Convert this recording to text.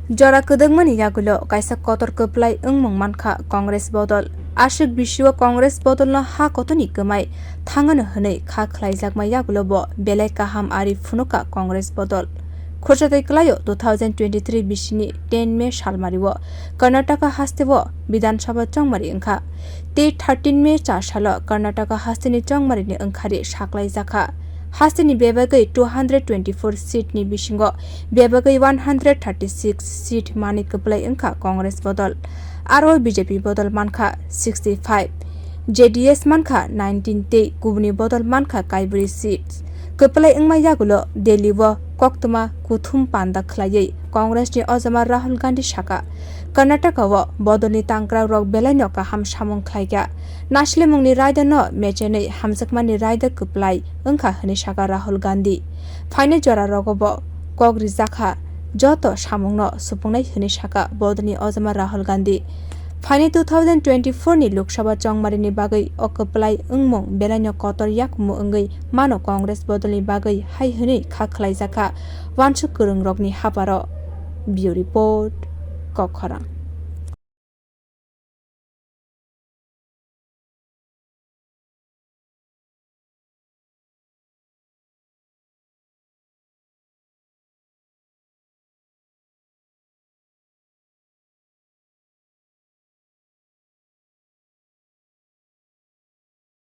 jora kwdangmani yagulo kaisa kotor kwplai wngmung wngkha Congress bodol ashik bisio Congress bodol no ha kotoni kmai thangano hwnei kha khlaijakma yagulo bo belai kaham ari phunuka Congress bodol khorsatai klayo 2023 bisini 10 May salmari karnataka hasteni bidhansabha chongmarini wngkha te 13 May salo karnataka hasteni chongmarini wngkhari saklaijak hasteni bebagai 224 seat ni bisingo bebagai 136 seat mani kwplai wngkha Congress bodol aro BJP bodol mankha 65 JDS mankha 19 te kubni bodol mankha kaibri seats kwplai wngma yagulo Delhi koktuma kuthum panda khlaiei Congress ni ojama Rahul Gandhi saka Karnataka bodolni tangkra rok belaino kaham samung khlaiga naslemungni raida no mechenei hamjakmani raida kwplai wngkha hni saka Rahul Gandhi phaine jora rogobo kogri jakha joto samungno supungnai hni saka bodolni ojama Rahul Gandhi phaine 2024 ni Lok Sabha chongmarini bagai o kwplai wngmung belaino kotor yakmu wngoi mano Congress bodolni bagai hai hni kha khlaijaka wansuk kwrung rokni haparo Bureau Report Kokkhara।